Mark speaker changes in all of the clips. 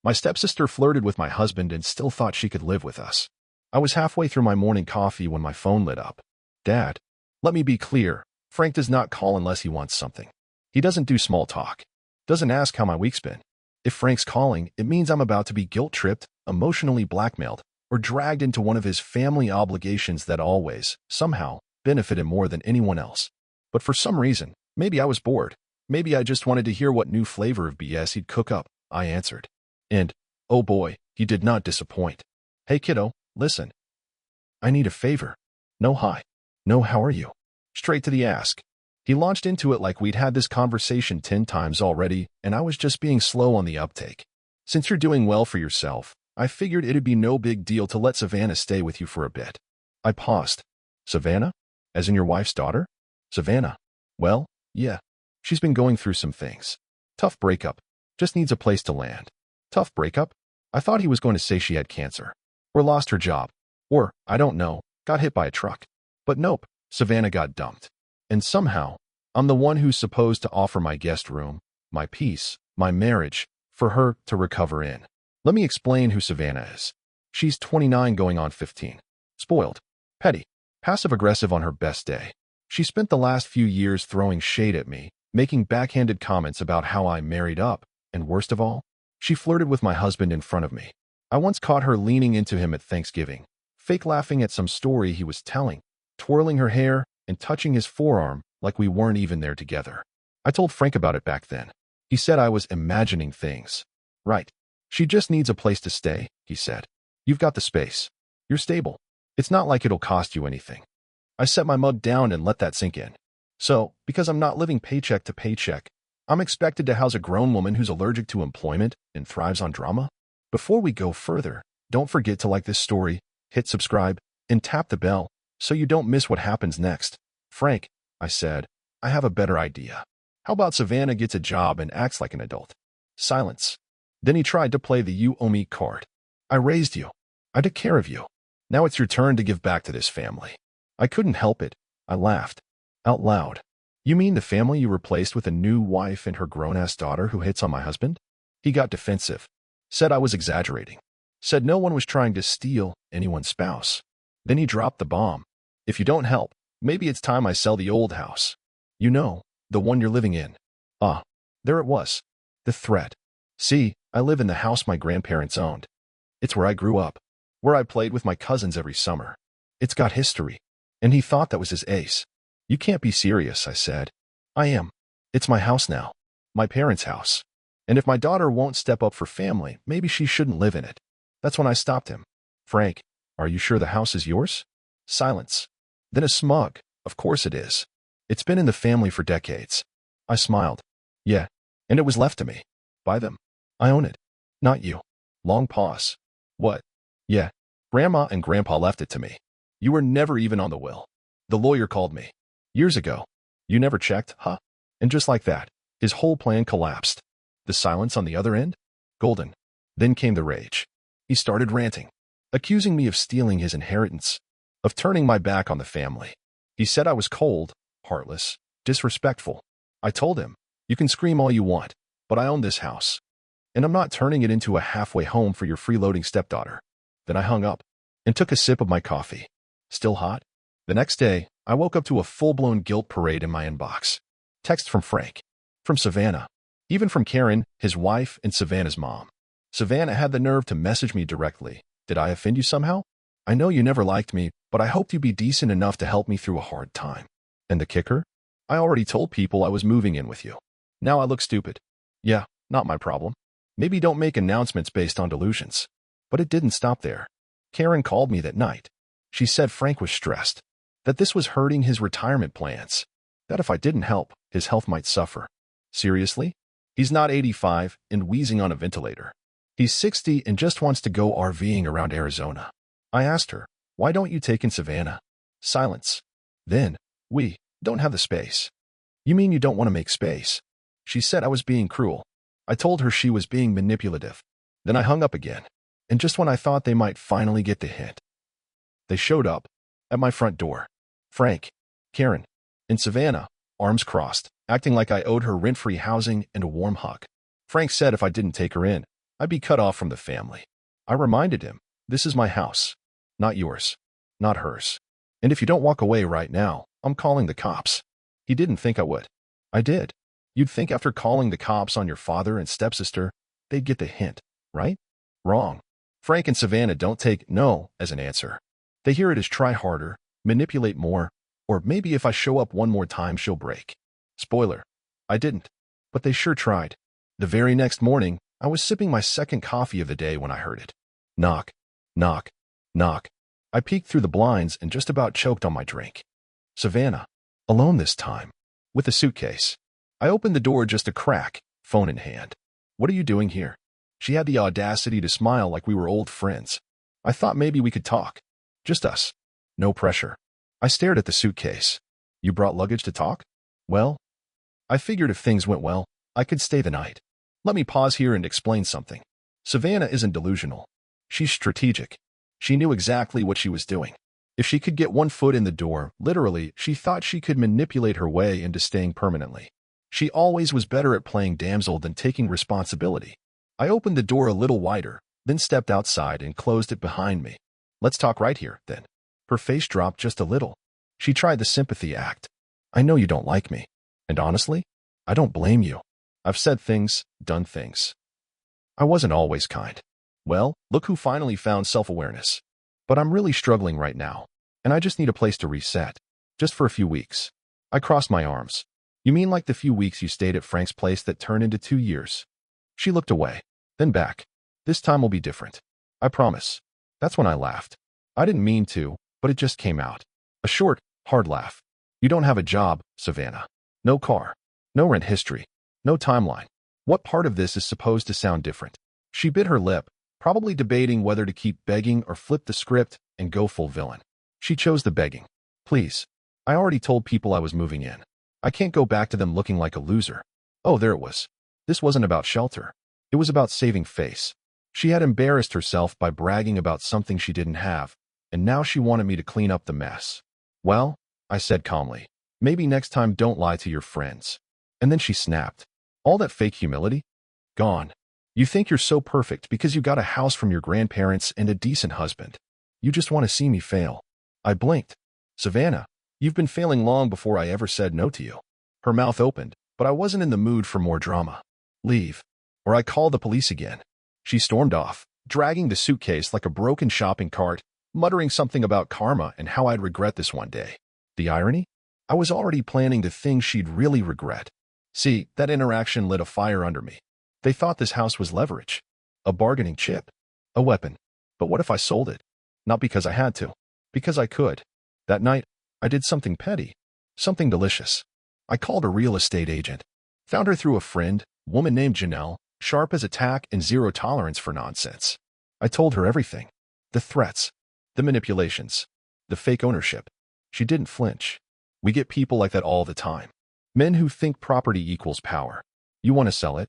Speaker 1: My stepsister flirted with my husband and still thought she could live with us. I was halfway through my morning coffee when my phone lit up. Dad, let me be clear. Frank does not call unless he wants something. He doesn't do small talk. Doesn't ask how my week's been. If Frank's calling, it means I'm about to be guilt-tripped, emotionally blackmailed, or dragged into one of his family obligations that always, somehow, benefit him more than anyone else. But for some reason, maybe I was bored. Maybe I just wanted to hear what new flavor of BS he'd cook up, I answered. And, oh boy, he did not disappoint. Hey kiddo, listen. I need a favor. No hi. No how are you? Straight to the ask. He launched into it like we'd had this conversation 10 times already, and I was just being slow on the uptake. Since you're doing well for yourself, I figured it'd be no big deal to let Savannah stay with you for a bit. I paused. Savannah? As in your wife's daughter? Savannah. Well, yeah. She's been going through some things. Tough breakup. Just needs a place to land. Tough breakup? I thought he was going to say she had cancer. Or lost her job. Or, I don't know, got hit by a truck. But nope, Savannah got dumped. And somehow, I'm the one who's supposed to offer my guest room, my peace, my marriage, for her to recover in. Let me explain who Savannah is. She's 29 going on 15. Spoiled. Petty. Passive-aggressive on her best day. She spent the last few years throwing shade at me, making backhanded comments about how I married up, and worst of all, she flirted with my husband in front of me. I once caught her leaning into him at Thanksgiving, fake laughing at some story he was telling, twirling her hair, and touching his forearm like we weren't even there together. I told Frank about it back then. He said I was imagining things. Right. She just needs a place to stay, he said. You've got the space. You're stable. It's not like it'll cost you anything. I set my mug down and let that sink in. So, because I'm not living paycheck to paycheck, I'm expected to house a grown woman who's allergic to employment and thrives on drama? Before we go further, don't forget to like this story, hit subscribe, and tap the bell so you don't miss what happens next. Frank, I said, I have a better idea. How about Savannah gets a job and acts like an adult? Silence. Then he tried to play the you owe me card. I raised you. I took care of you. Now it's your turn to give back to this family. I couldn't help it. I laughed. Out loud. You mean the family you replaced with a new wife and her grown-ass daughter who hits on my husband? He got defensive. Said I was exaggerating. Said no one was trying to steal anyone's spouse. Then he dropped the bomb. If you don't help, maybe it's time I sell the old house. You know, the one you're living in. Ah, there it was. The threat. See, I live in the house my grandparents owned. It's where I grew up. Where I played with my cousins every summer. It's got history. And he thought that was his ace. You can't be serious, I said. I am. It's my house now. My parents' house. And if my daughter won't step up for family, maybe she shouldn't live in it. That's when I stopped him. Frank, are you sure the house is yours? Silence. Then a smug. Of course it is. It's been in the family for decades. I smiled. Yeah. And it was left to me. By them. I own it. Not you. Long pause. What? Yeah. Grandma and Grandpa left it to me. You were never even on the will. The lawyer called me. Years ago. You never checked, huh? And just like that, his whole plan collapsed. The silence on the other end? Golden. Then came the rage. He started ranting, accusing me of stealing his inheritance, of turning my back on the family. He said I was cold, heartless, disrespectful. I told him, you can scream all you want, but I own this house. And I'm not turning it into a halfway home for your freeloading stepdaughter. Then I hung up and took a sip of my coffee. Still hot? The next day, I woke up to a full-blown guilt parade in my inbox. Text from Frank. From Savannah. Even from Karen, his wife, and Savannah's mom. Savannah had the nerve to message me directly. Did I offend you somehow? I know you never liked me, but I hoped you'd be decent enough to help me through a hard time. And the kicker? I already told people I was moving in with you. Now I look stupid. Yeah, not my problem. Maybe don't make announcements based on delusions. But it didn't stop there. Karen called me that night. She said Frank was stressed. That this was hurting his retirement plans. That if I didn't help, his health might suffer. Seriously? He's not 85 and wheezing on a ventilator. He's 60 and just wants to go RVing around Arizona. I asked her, why don't you take in Savannah? Silence. Then, we don't have the space. You mean you don't want to make space? She said I was being cruel. I told her she was being manipulative. Then I hung up again. And just when I thought they might finally get the hint, they showed up at my front door. Frank, Karen, and Savannah, arms crossed, acting like I owed her rent-free housing and a warm hug. Frank said if I didn't take her in, I'd be cut off from the family. I reminded him, this is my house, not yours, not hers. And if you don't walk away right now, I'm calling the cops. He didn't think I would. I did. You'd think after calling the cops on your father and stepsister, they'd get the hint, right? Wrong. Frank and Savannah don't take no as an answer. They hear it as try harder, manipulate more, or maybe if I show up one more time, she'll break. Spoiler, I didn't. But they sure tried. The very next morning, I was sipping my second coffee of the day when I heard it. Knock, knock, knock. I peeked through the blinds and just about choked on my drink. Savannah, alone this time, with a suitcase. I opened the door just a crack, phone in hand. What are you doing here? She had the audacity to smile like we were old friends. I thought maybe we could talk. Just us. No pressure. I stared at the suitcase. You brought luggage to talk? Well, I figured if things went well, I could stay the night. Let me pause here and explain something. Savannah isn't delusional. She's strategic. She knew exactly what she was doing. If she could get one foot in the door, literally, she thought she could manipulate her way into staying permanently. She always was better at playing damsel than taking responsibility. I opened the door a little wider, then stepped outside and closed it behind me. Let's talk right here, then. Her face dropped just a little. She tried the sympathy act. I know you don't like me. And honestly, I don't blame you. I've said things, done things. I wasn't always kind. Well, look who finally found self-awareness. But I'm really struggling right now, and I just need a place to reset. Just for a few weeks. I crossed my arms. You mean like the few weeks you stayed at Frank's place that turned into 2 years? She looked away, then back. This time will be different. I promise. That's when I laughed. I didn't mean to, but it just came out. A short, hard laugh. You don't have a job, Savannah. No car. No rent history. No timeline. What part of this is supposed to sound different? She bit her lip, probably debating whether to keep begging or flip the script and go full villain. She chose the begging. Please. I already told people I was moving in. I can't go back to them looking like a loser. Oh, there it was. This wasn't about shelter. It was about saving face. She had embarrassed herself by bragging about something she didn't have, and now she wanted me to clean up the mess. Well, I said calmly, maybe next time don't lie to your friends. And then she snapped. All that fake humility? Gone. You think you're so perfect because you got a house from your grandparents and a decent husband. You just want to see me fail. I blinked. Savannah, you've been failing long before I ever said no to you. Her mouth opened, but I wasn't in the mood for more drama. Leave. Or I call the police again. She stormed off, dragging the suitcase like a broken shopping cart, muttering something about karma and how I'd regret this one day. The irony? I was already planning the things she'd really regret. See, that interaction lit a fire under me. They thought this house was leverage. A bargaining chip. A weapon. But what if I sold it? Not because I had to. Because I could. That night, I did something petty. Something delicious. I called a real estate agent. Found her through a friend, woman named Janelle, sharp as a tack and zero tolerance for nonsense. I told her everything. The threats. The manipulations. The fake ownership. She didn't flinch. We get people like that all the time. Men who think property equals power. You want to sell it?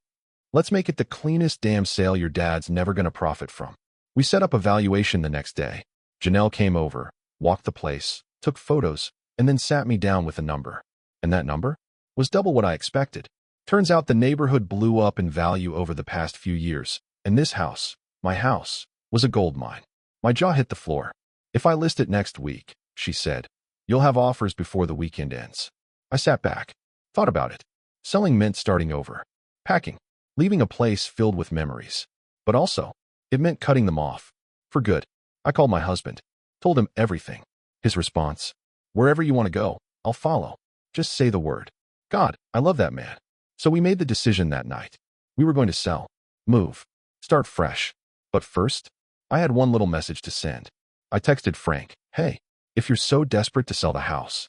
Speaker 1: Let's make it the cleanest damn sale your dad's never going to profit from. We set up a valuation the next day. Janelle came over, walked the place, took photos, and then sat me down with a number. And that number was double what I expected. Turns out the neighborhood blew up in value over the past few years, and this house, my house, was a gold mine. My jaw hit the floor. If I list it next week, she said, you'll have offers before the weekend ends. I sat back, thought about it. Selling meant starting over. Packing. Leaving a place filled with memories. But also, it meant cutting them off. For good. I called my husband. Told him everything. His response. Wherever you want to go, I'll follow. Just say the word. God, I love that man. So we made the decision that night. We were going to sell. Move. Start fresh. But first, I had one little message to send. I texted Frank. Hey, if you're so desperate to sell the house,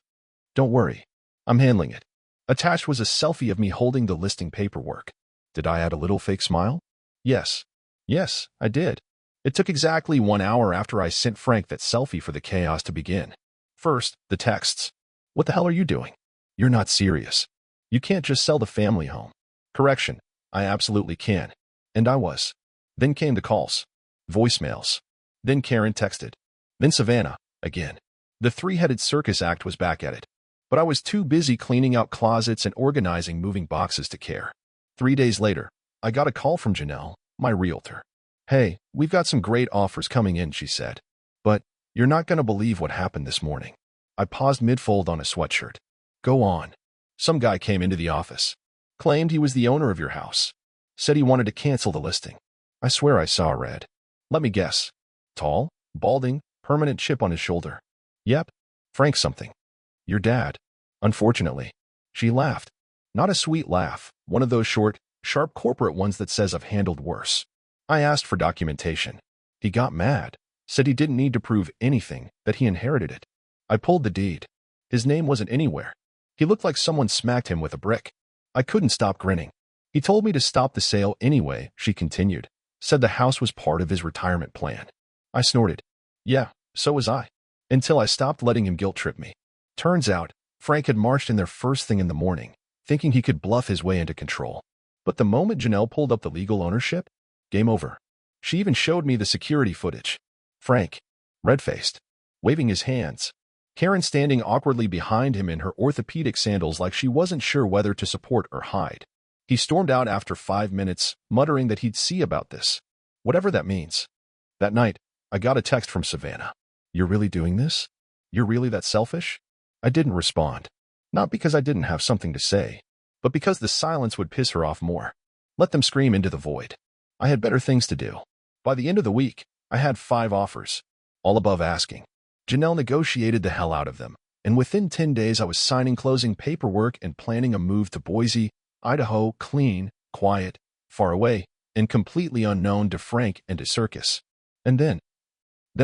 Speaker 1: don't worry. I'm handling it. Attached was a selfie of me holding the listing paperwork. Did I add a little fake smile? Yes. Yes, I did. It took exactly 1 hour after I sent Frank that selfie for the chaos to begin. First, the texts. What the hell are you doing? You're not serious. You can't just sell the family home. Correction, I absolutely can. And I was. Then came the calls. Voicemails. Then Karen texted. Then Savannah, again. The three-headed circus act was back at it. But I was too busy cleaning out closets and organizing moving boxes to care. 3 days later, I got a call from Janelle, my realtor. Hey, we've got some great offers coming in, she said. But you're not going to believe what happened this morning. I paused mid-fold on a sweatshirt. Go on. Some guy came into the office. Claimed he was the owner of your house. Said he wanted to cancel the listing. I swear I saw red. Let me guess. Tall, balding, permanent chip on his shoulder. Yep. Frank something. Your dad. Unfortunately. She laughed. Not a sweet laugh, one of those short, sharp corporate ones that says I've handled worse. I asked for documentation. He got mad. Said he didn't need to prove anything, that he inherited it. I pulled the deed. His name wasn't anywhere. He looked like someone smacked him with a brick. I couldn't stop grinning. He told me to stop the sale anyway, she continued. Said the house was part of his retirement plan. I snorted. Yeah, so was I. Until I stopped letting him guilt trip me. Turns out, Frank had marched in there first thing in the morning, thinking he could bluff his way into control. But the moment Janelle pulled up the legal ownership, game over. She even showed me the security footage. Frank, red-faced, waving his hands. Karen standing awkwardly behind him in her orthopedic sandals like she wasn't sure whether to support or hide. He stormed out after 5 minutes, muttering that he'd see about this. Whatever that means. That night, I got a text from Savannah. You're really doing this? You're really that selfish? I didn't respond. Not because I didn't have something to say, but because the silence would piss her off more. Let them scream into the void. I had better things to do. By the end of the week, I had 5 offers, all above asking. Janelle negotiated the hell out of them, and within 10 days I was signing closing paperwork and planning a move to Boise, Idaho, clean, quiet, far away, and completely unknown to Frank and to Circus. And then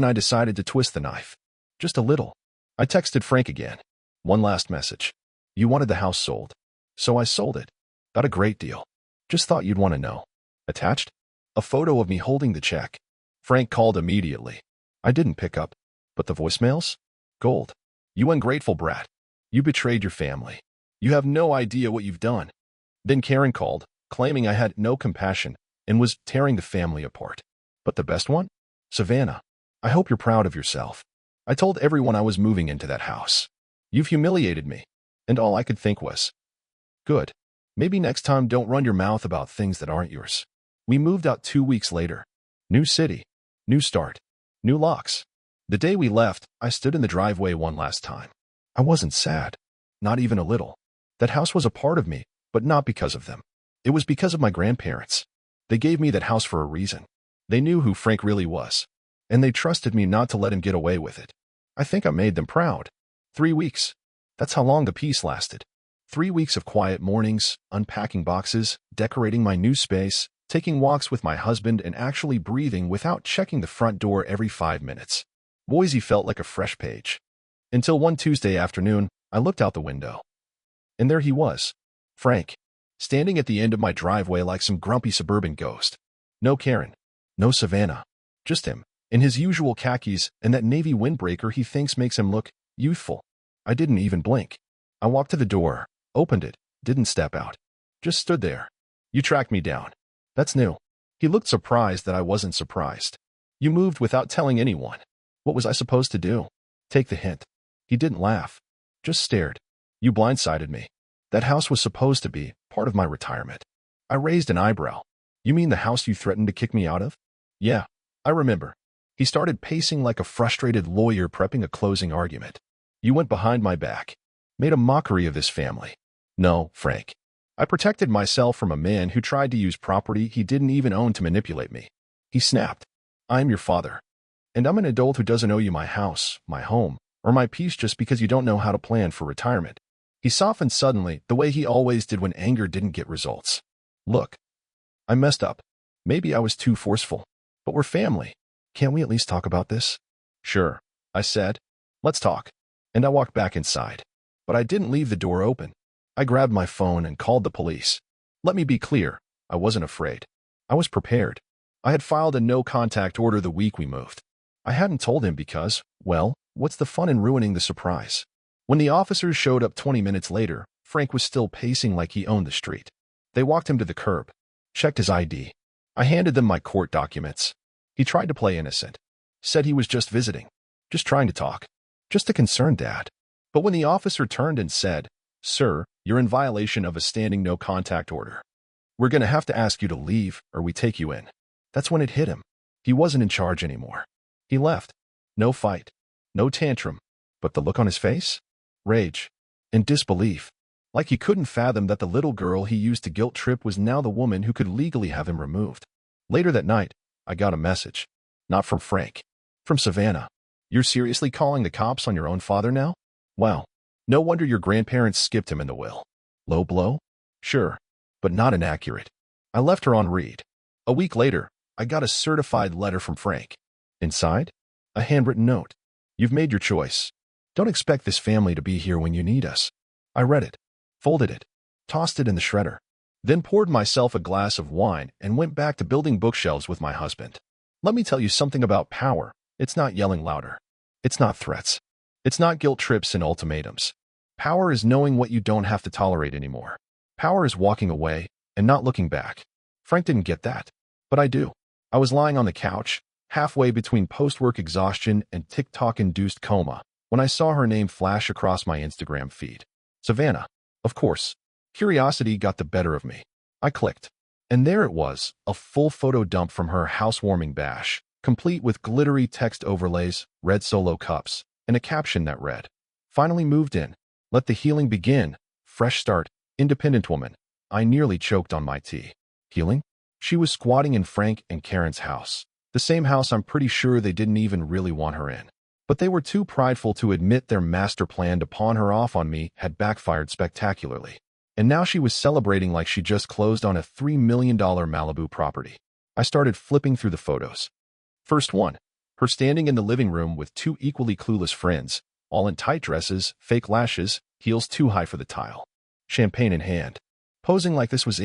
Speaker 1: I decided to twist the knife. Just a little. I texted Frank again. One last message. You wanted the house sold. So I sold it. Got a great deal. Just thought you'd want to know. Attached? A photo of me holding the check. Frank called immediately. I didn't pick up. But the voicemails? Gold. You ungrateful brat. You betrayed your family. You have no idea what you've done. Then Karen called, claiming I had no compassion and was tearing the family apart. But the best one? Savannah. I hope you're proud of yourself. I told everyone I was moving into that house. You've humiliated me. And all I could think was, good. Maybe next time don't run your mouth about things that aren't yours. We moved out 2 weeks later. New city. New start. New locks. The day we left, I stood in the driveway one last time. I wasn't sad. Not even a little. That house was a part of me, but not because of them. It was because of my grandparents. They gave me that house for a reason. They knew who Frank really was. And they trusted me not to let him get away with it. I think I made them proud. 3 weeks. That's how long the peace lasted. 3 weeks of quiet mornings, unpacking boxes, decorating my new space, taking walks with my husband, and actually breathing without checking the front door every 5 minutes. Boise felt like a fresh page. Until one Tuesday afternoon, I looked out the window. And there he was, Frank, standing at the end of my driveway like some grumpy suburban ghost. No Karen. No Savannah. Just him, in his usual khakis and that navy windbreaker he thinks makes him look youthful. I didn't even blink. I walked to the door, opened it, didn't step out. Just stood there. You tracked me down. That's new. He looked surprised that I wasn't surprised. You moved without telling anyone. What was I supposed to do? Take the hint. He didn't laugh. Just stared. You blindsided me. That house was supposed to be part of my retirement. I raised an eyebrow. You mean the house you threatened to kick me out of? Yeah, I remember. He started pacing like a frustrated lawyer prepping a closing argument. You went behind my back. Made a mockery of this family. No, Frank. I protected myself from a man who tried to use property he didn't even own to manipulate me. He snapped. I'm your father. And I'm an adult who doesn't owe you my house, my home, or my peace just because you don't know how to plan for retirement. He softened suddenly, the way he always did when anger didn't get results. Look, I messed up. Maybe I was too forceful. But we're family. Can't we at least talk about this? Sure, I said. Let's talk. And I walked back inside. But I didn't leave the door open. I grabbed my phone and called the police. Let me be clear, I wasn't afraid. I was prepared. I had filed a no-contact order the week we moved. I hadn't told him because, well, what's the fun in ruining the surprise? When the officers showed up 20 minutes later, Frank was still pacing like he owned the street. They walked him to the curb, checked his ID. I handed them my court documents. He tried to play innocent. Said he was just visiting. Just trying to talk. Just a concerned dad. But when the officer turned and said, Sir, you're in violation of a standing no-contact order. We're going to have to ask you to leave or we take you in. That's when it hit him. He wasn't in charge anymore. He left. No fight. No tantrum. But the look on his face? Rage. And disbelief. Like he couldn't fathom that the little girl he used to guilt trip was now the woman who could legally have him removed. Later that night, I got a message. Not from Frank. From Savannah. You're seriously calling the cops on your own father now? Wow. No wonder your grandparents skipped him in the will. Low blow? Sure. But not inaccurate. I left her on read. A week later, I got a certified letter from Frank. Inside, a handwritten note. You've made your choice. Don't expect this family to be here when you need us. I read it, folded it, tossed it in the shredder, then poured myself a glass of wine and went back to building bookshelves with my husband. Let me tell you something about power. It's not yelling louder. It's not threats. It's not guilt trips and ultimatums. Power is knowing what you don't have to tolerate anymore. Power is walking away and not looking back. Frank didn't get that, but I do. I was lying on the couch, halfway between post-work exhaustion and TikTok-induced coma, when I saw her name flash across my Instagram feed. Savannah. Of course. Curiosity got the better of me. I clicked. And there it was, a full photo dump from her housewarming bash, complete with glittery text overlays, red Solo cups, and a caption that read, "Finally moved in. Let the healing begin. Fresh start. Independent woman." I nearly choked on my tea. Healing? She was squatting in Frank and Karen's house. The same house I'm pretty sure they didn't even really want her in. But they were too prideful to admit their master plan to pawn her off on me had backfired spectacularly. And now she was celebrating like she just closed on a $3 million Malibu property. I started flipping through the photos. First one, her standing in the living room with two equally clueless friends, all in tight dresses, fake lashes, heels too high for the tile. Champagne in hand. Posing like this was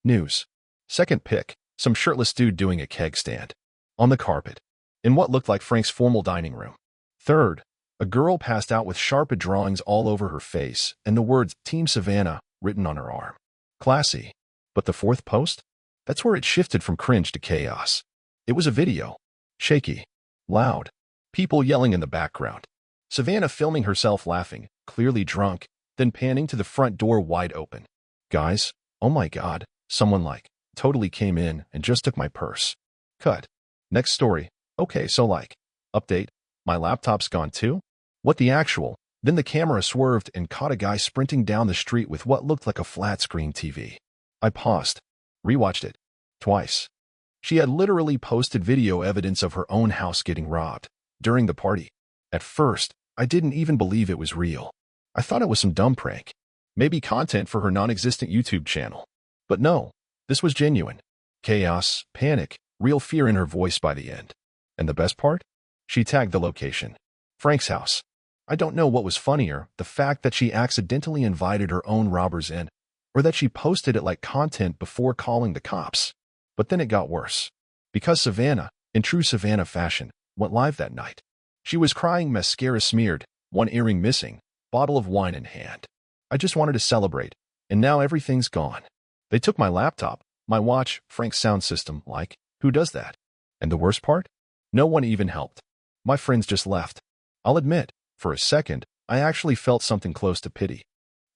Speaker 1: news. Second pic, some shirtless dude doing a keg stand. On the carpet. In what looked like Frank's formal dining room. Third, a girl passed out with Sharpie drawings all over her face and the words Team Savannah written on her arm. Classy. But the fourth post? That's where it shifted from cringe to chaos. It was a video. Shaky. Loud. People yelling in the background. Savannah filming herself laughing, clearly drunk, then panning to the front door wide open. Guys, oh my god, someone totally came in and just took my purse. Cut. Next story. Okay, so update. My laptop's gone too? What the actual? Then the camera swerved and caught a guy sprinting down the street with what looked like a flat-screen TV. I paused. Rewatched it. Twice. She had literally posted video evidence of her own house getting robbed. During the party. At first, I didn't even believe it was real. I thought it was some dumb prank. Maybe content for her non-existent YouTube channel. But no, this was genuine. Chaos, panic, real fear in her voice by the end. And the best part? She tagged the location. Frank's house. I don't know what was funnier, the fact that she accidentally invited her own robbers in, or that she posted it like content before calling the cops. But then it got worse. Because Savannah, in true Savannah fashion, went live that night. She was crying, mascara smeared, one earring missing, bottle of wine in hand. I just wanted to celebrate, and now everything's gone. They took my laptop, my watch, Frank's sound system, who does that? And the worst part? No one even helped. My friends just left. I'll admit, for a second, I actually felt something close to pity.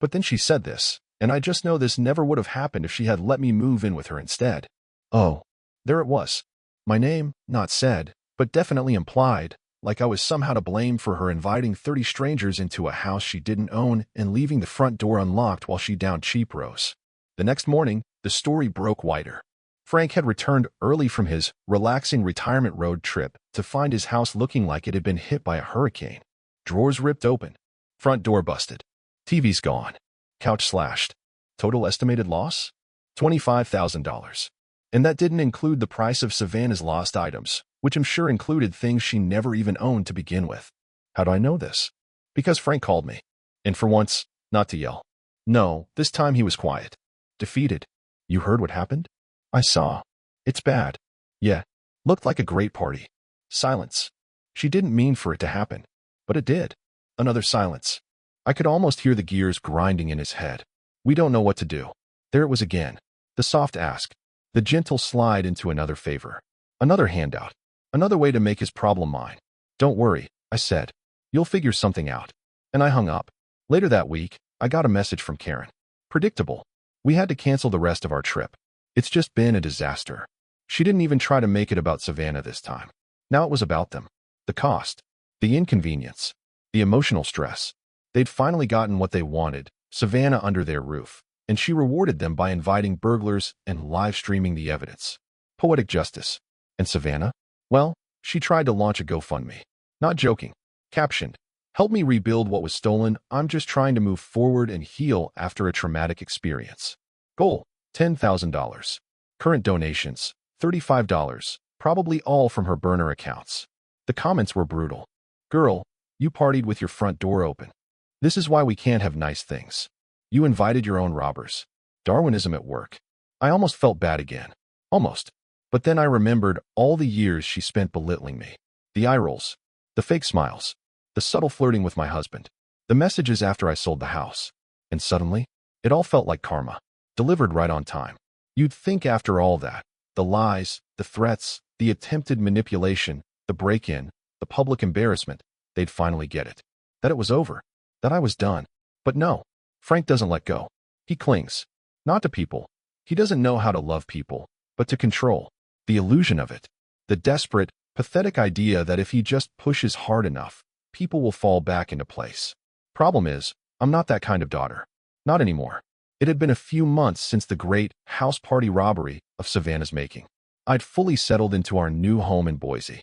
Speaker 1: But then she said this, and I just know this never would have happened if she had let me move in with her instead. Oh, there it was. My name, not said, but definitely implied, like I was somehow to blame for her inviting 30 strangers into a house she didn't own and leaving the front door unlocked while she downed cheap rose. The next morning, the story broke wider. Frank had returned early from his relaxing retirement road trip to find his house looking like it had been hit by a hurricane. Drawers ripped open. Front door busted. TV's gone. Couch slashed. Total estimated loss? $25,000. And that didn't include the price of Savannah's lost items, which I'm sure included things she never even owned to begin with. How do I know this? Because Frank called me. And for once, not to yell. No, this time he was quiet. Defeated. You heard what happened? I saw. It's bad. Yeah. Looked like a great party. Silence. She didn't mean for it to happen. But it did. Another silence. I could almost hear the gears grinding in his head. We don't know what to do. There it was again. The soft ask. The gentle slide into another favor. Another handout. Another way to make his problem mine. Don't worry, I said. You'll figure something out. And I hung up. Later that week, I got a message from Karen. Predictable. We had to cancel the rest of our trip. It's just been a disaster. She didn't even try to make it about Savannah this time. Now it was about them. The cost, the inconvenience, the emotional stress. They'd finally gotten what they wanted, Savannah under their roof, and she rewarded them by inviting burglars and live streaming the evidence. Poetic justice. And Savannah? Well, she tried to launch a GoFundMe. Not joking. Captioned, "Help me rebuild what was stolen. I'm just trying to move forward and heal after a traumatic experience." Goal, $10,000. Current donations, $35, probably all from her burner accounts. The comments were brutal. "Girl, you partied with your front door open. This is why we can't have nice things. You invited your own robbers. Darwinism at work." I almost felt bad again. Almost. But then I remembered all the years she spent belittling me. The eye rolls. The fake smiles. The subtle flirting with my husband. The messages after I sold the house. And suddenly, it all felt like karma. Delivered right on time. You'd think after all that, the lies, the threats, the attempted manipulation, the break-in, the public embarrassment, they'd finally get it. That it was over. That I was done. But no. Frank doesn't let go. He clings. Not to people. He doesn't know how to love people, but to control. The illusion of it. The desperate, pathetic idea that if he just pushes hard enough, people will fall back into place. Problem is, I'm not that kind of daughter. Not anymore. It had been a few months since the great house party robbery of Savannah's making. I'd fully settled into our new home in Boise.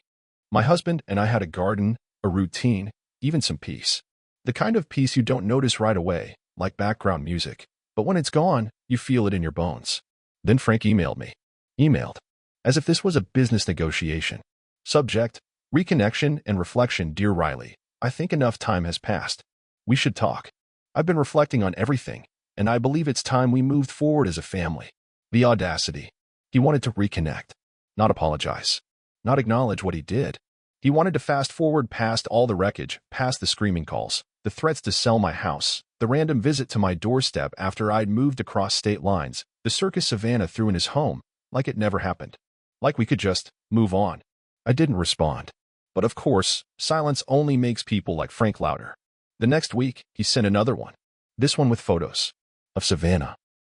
Speaker 1: My husband and I had a garden, a routine, even some peace. The kind of peace you don't notice right away, like background music, but when it's gone, you feel it in your bones. Then Frank emailed me. Emailed. As if this was a business negotiation. Subject, reconnection and reflection. Dear Riley, I think enough time has passed. We should talk. I've been reflecting on everything, and I believe it's time we moved forward as a family. The audacity. He wanted to reconnect. Not apologize. Not acknowledge what he did. He wanted to fast forward past all the wreckage, past the screaming calls, the threats to sell my house, the random visit to my doorstep after I'd moved across state lines, the circus Savannah threw in his home, like it never happened. Like we could just move on. I didn't respond. But of course, silence only makes people like Frank louder. The next week, he sent another one. This one with photos of Savannah,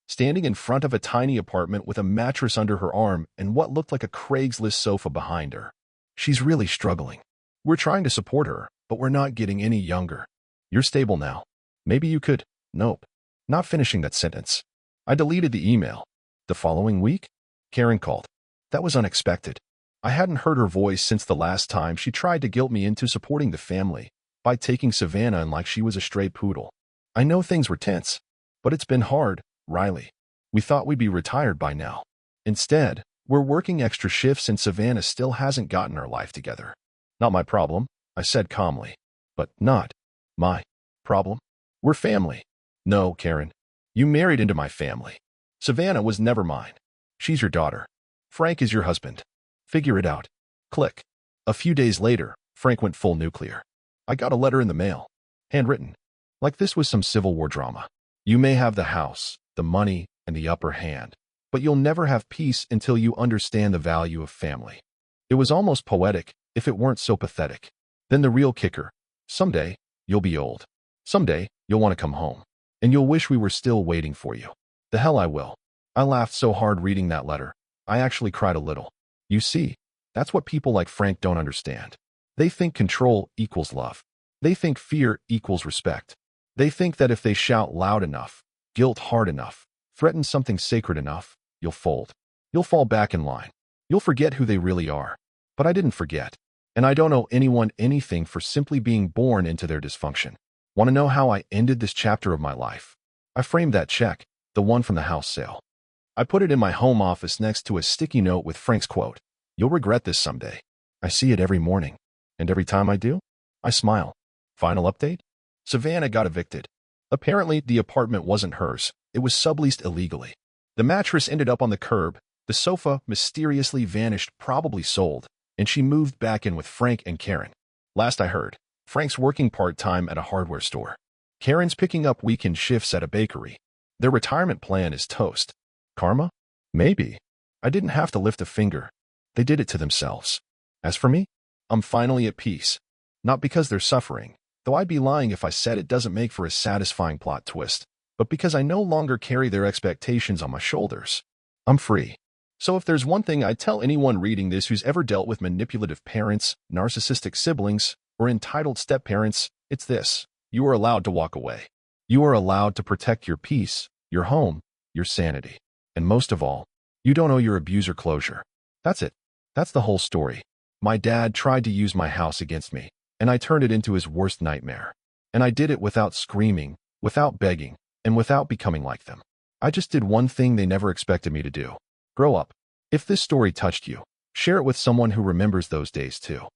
Speaker 1: standing in front of a tiny apartment with a mattress under her arm and what looked like a Craigslist sofa behind her. She's really struggling. We're trying to support her, but we're not getting any younger. You're stable now. Maybe you could. Nope. Not finishing that sentence. I deleted the email. The following week, Karen called. That was unexpected. I hadn't heard her voice since the last time she tried to guilt me into supporting the family by taking Savannah in like she was a stray poodle. I know things were tense, but it's been hard, Riley. We thought we'd be retired by now. Instead, we're working extra shifts and Savannah still hasn't gotten her life together. Not my problem, I said calmly. But not my problem. We're family. No, Karen. You married into my family. Savannah was never mine. She's your daughter. Frank is your husband. Figure it out. Click. A few days later, Frank went full nuclear. I got a letter in the mail. Handwritten. Like this was some Civil War drama. You may have the house, the money, and the upper hand, but you'll never have peace until you understand the value of family. It was almost poetic, if it weren't so pathetic. Then the real kicker. Someday, you'll be old. Someday, you'll want to come home. And you'll wish we were still waiting for you. The hell I will. I laughed so hard reading that letter. I actually cried a little. You see, that's what people like Frank don't understand. They think control equals love. They think fear equals respect. They think that if they shout loud enough, guilt hard enough, threaten something sacred enough, you'll fold. You'll fall back in line. You'll forget who they really are. But I didn't forget. And I don't owe anyone anything for simply being born into their dysfunction. Want to know how I ended this chapter of my life? I framed that check, the one from the house sale. I put it in my home office next to a sticky note with Frank's quote, "You'll regret this someday." I see it every morning. And every time I do, I smile. Final update? Savannah got evicted. Apparently, the apartment wasn't hers. It was subleased illegally. The mattress ended up on the curb. The sofa mysteriously vanished, probably sold, and she moved back in with Frank and Karen. Last I heard, Frank's working part-time at a hardware store. Karen's picking up weekend shifts at a bakery. Their retirement plan is toast. Karma? Maybe. I didn't have to lift a finger. They did it to themselves. As for me, I'm finally at peace. Not because they're suffering, though I'd be lying if I said it doesn't make for a satisfying plot twist, but because I no longer carry their expectations on my shoulders. I'm free. So if there's one thing I'd tell anyone reading this who's ever dealt with manipulative parents, narcissistic siblings, or entitled step-parents, it's this. You are allowed to walk away. You are allowed to protect your peace, your home, your sanity. And most of all, you don't owe your abuser closure. That's it. That's the whole story. My dad tried to use my house against me, and I turned it into his worst nightmare. And I did it without screaming, without begging, and without becoming like them. I just did one thing they never expected me to do. Grow up. If this story touched you, share it with someone who remembers those days too.